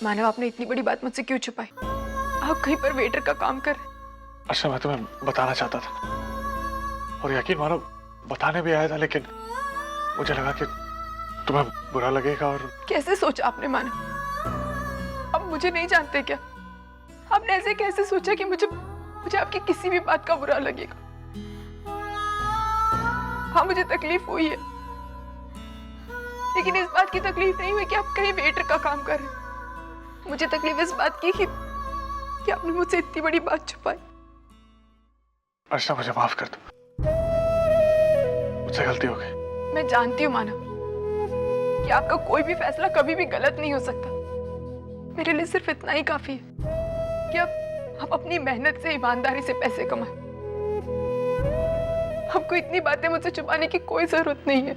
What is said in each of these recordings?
मानव, आपने इतनी बड़ी बात मुझसे क्यों छुपाई? आप कहीं पर वेटर का काम कर रहे? अच्छा, मैं तुम्हें बताना चाहता था और यकीन मानो बताने भी आया था, लेकिन मुझे लगा कि तुम्हें बुरा लगेगा। और कैसे सोचा आपने मानव? अब मुझे नहीं जानते क्या? आपने ऐसे कैसे सोचा कि मुझे आपकी किसी भी बात का बुरा लगेगा? हाँ, मुझे तकलीफ हुई है, लेकिन इस बात की तकलीफ नहीं हुई कि आप कहीं वेटर का काम कर रहे हैं। मुझे तकलीफ इस बात की कि आपने मुझसे इतनी बड़ी बात छुपाई। अर्चना, मुझे माफ कर दो, मुझसे गलती हो गई। मैं जानती हूँ मानव कि आपका कोई भी फैसला कभी भी गलत नहीं हो सकता। मेरे लिए सिर्फ इतना ही काफी है कि आप अपनी मेहनत से, ईमानदारी से पैसे कमाएं। आपको इतनी बातें मुझसे छुपाने की कोई जरूरत नहीं है।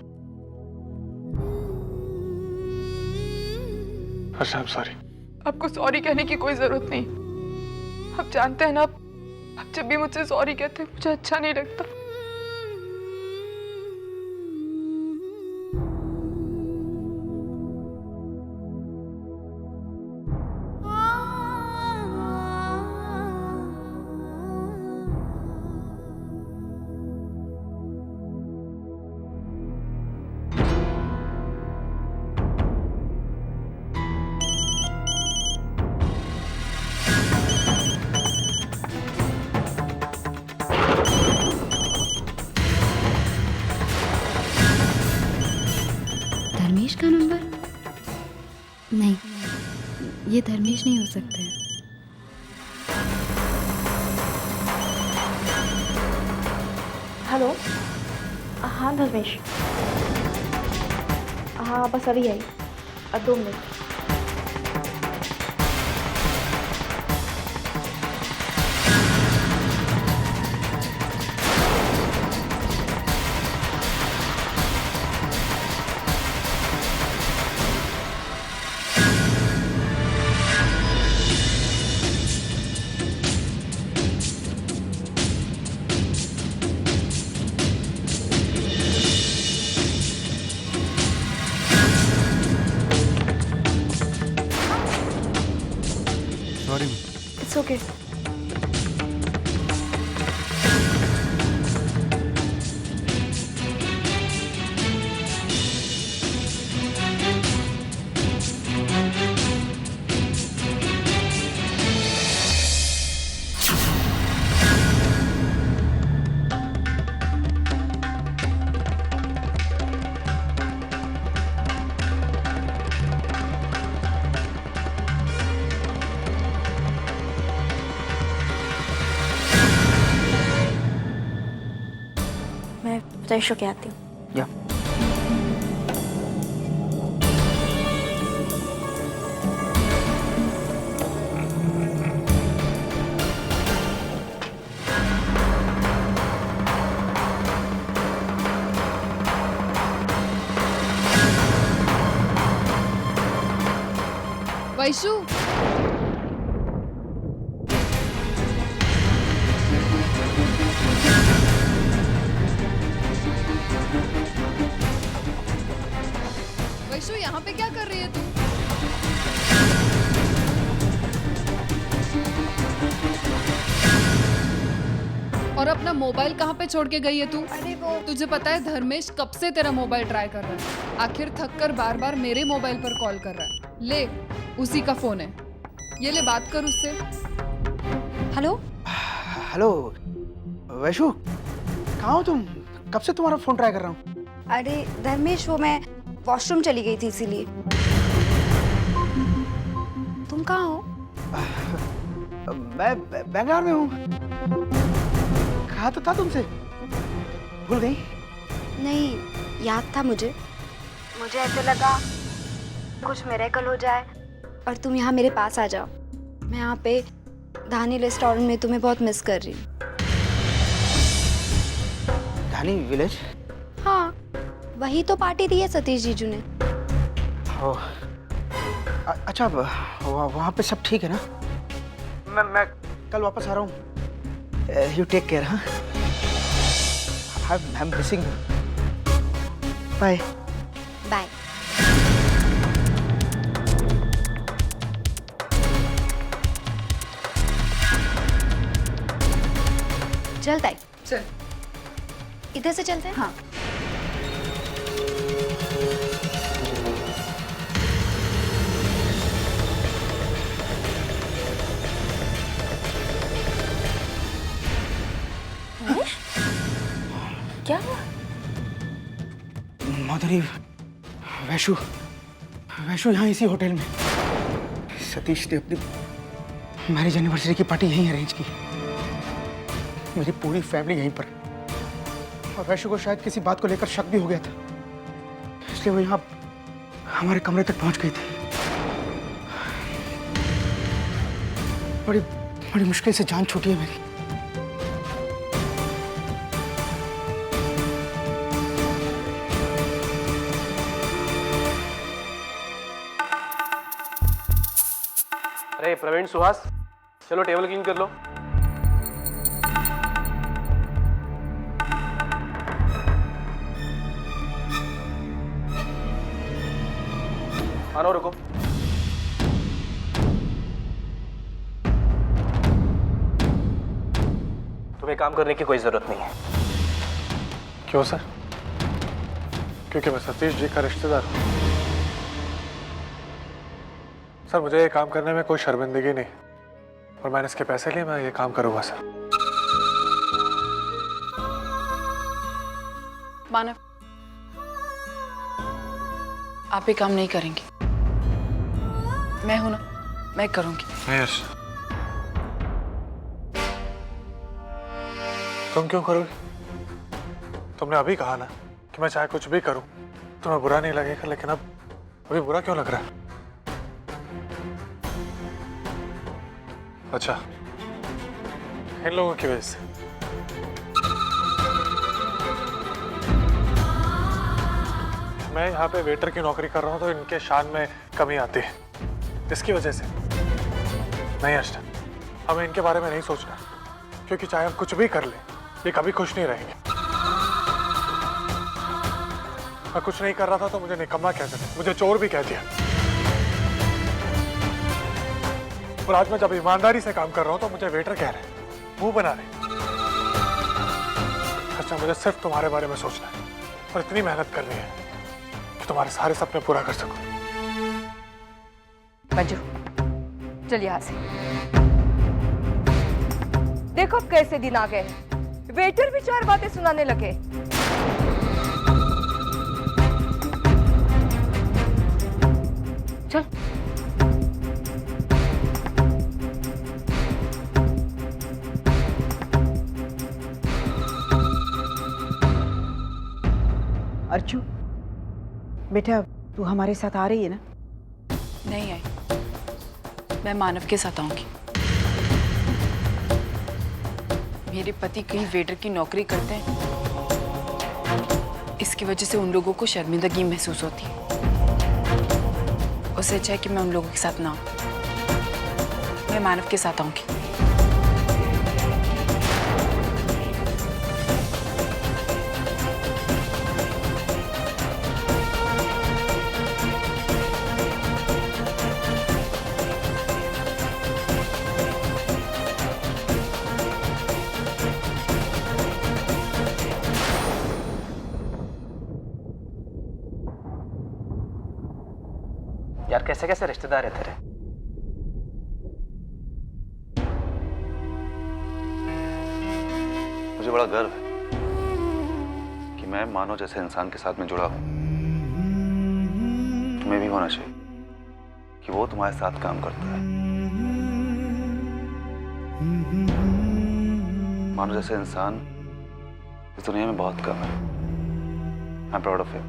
अर्चना, I'm sorry। आपको सॉरी कहने की कोई जरूरत नहीं। आप जानते हैं ना, आप जब भी मुझसे सॉरी कहते हैं मुझे अच्छा नहीं लगता। धर्मेश का नंबर? नहीं, ये धर्मेश नहीं हो सकते। हेलो, हाँ धर्मेश, हाँ बस अभी आई, 2 मिनट। सॉरी। It's okay. मैं फ्रेश होके आती हूँ। या वैशु, वैशु यहाँ पे क्या कर रही है तू? और अपना मोबाइल कहाँ पे छोड़ के गई है तू? अरे वो तुझे पता है धर्मेश कब से तेरा मोबाइल ट्राई कर रहा है, आखिर थक कर बार बार मेरे मोबाइल पर कॉल कर रहा है। ले, उसी का फोन है, ये ले बात कर उससे। हेलो, हेलो वैशु, कहाँ हो तुम? कब से तुम्हारा फोन ट्राई कर रहा हूँ। अरे धर्मेश, वो मैं वॉशरूम चली गई थी इसीलिए। तुम कहाँ हो? मैं बैंगलोर में हूँ। कहा तो था तुमसे, भूल गई? नहीं, याद था मुझे ऐसे लगा कुछ मिरेकल हो जाए और तुम यहाँ मेरे पास आ जाओ। मैं यहाँ पे धानी रेस्टोरेंट में तुम्हें बहुत मिस कर रही हूँ। धानी विलेज? हाँ, वही तो पार्टी दी है सतीश जीजू ने। अच्छा, वहाँ पे सब ठीक है ना? मैं कल वापस आ रहा हूँ। You take care. हाँ, I am missing you. Bye bye. चलता है, चल। इधर से चलते हैं। हाँ। क्या हुआ? माधुरी, वैशु वैशु यहाँ इसी होटल में। सतीश ने अपनी मैरिज एनिवर्सरी की पार्टी यहीं अरेंज की। मेरी पूरी फैमिली यहीं पर। और वैशु को शायद किसी बात को लेकर शक भी हो गया था, इसलिए वो यहाँ हमारे कमरे तक पहुंच गई थी। बड़ी बड़ी मुश्किल से जान छूटी है मेरी। अरे प्रवीण, सुहास, चलो टेबल क्लीन कर लो। आनो, रुको। तुम्हें काम करने की कोई जरूरत नहीं है। क्यों सर? क्योंकि मैं सतीश जी का रिश्तेदार हूँ। सर, मुझे ये काम करने में कोई शर्मिंदगी नहीं, और मैंने इसके पैसे लिए मैं ये काम करूंगा सर। मानव, आप ये काम नहीं करेंगे। मैं हूं ना, मैं करूंगी। नहीं यश, तुम क्यों करोगे? तुमने अभी कहा ना कि मैं चाहे कुछ भी करूं तुम्हें बुरा नहीं लगेगा, लेकिन अब अभी बुरा क्यों लग रहा है? अच्छा, इन लोगों की वजह से। मैं यहाँ पे वेटर की नौकरी कर रहा हूँ तो इनके शान में कमी आती है, इसकी वजह से। नहीं अर्चना, हमें इनके बारे में नहीं सोचना, क्योंकि चाहे हम कुछ भी कर लें ये कभी खुश नहीं रहेंगे। मैं कुछ नहीं कर रहा था तो मुझे निकम्मा कहते थे, मुझे चोर भी कह दिया। और आज मैं जब ईमानदारी से काम कर रहा हूं तो मुझे वेटर कह रहे हैं, मुंह बना रहे। अच्छा, मुझे सिर्फ तुम्हारे बारे में सोचना है और इतनी मेहनत करनी है कि तुम्हारे सारे सपने पूरा कर सकूं। मंजू, चल यहाँ से। देखो अब कैसे दिन आ गए हैं, वेटर भी चार बातें सुनाने लगे। चल। अर्चू, बेटा तू हमारे साथ आ रही है ना? नहीं आई, मैं मानव के साथ आऊंगी। मेरे पति कहीं वेटर की नौकरी करते हैं, इसकी वजह से उन लोगों को शर्मिंदगी महसूस होती है। उससे अच्छा है कि मैं उन लोगों के साथ ना आऊं। मैं मानव के साथ आऊंगी। यार, कैसे कैसे रिश्तेदार है तेरे। मुझे बड़ा गर्व है कि मैं मानव जैसे इंसान के साथ में जुड़ा हूं। तुम्हें भी होना चाहिए कि वो तुम्हारे साथ काम करता है। मानव जैसे इंसान इस दुनिया में बहुत कम है। I am proud of you.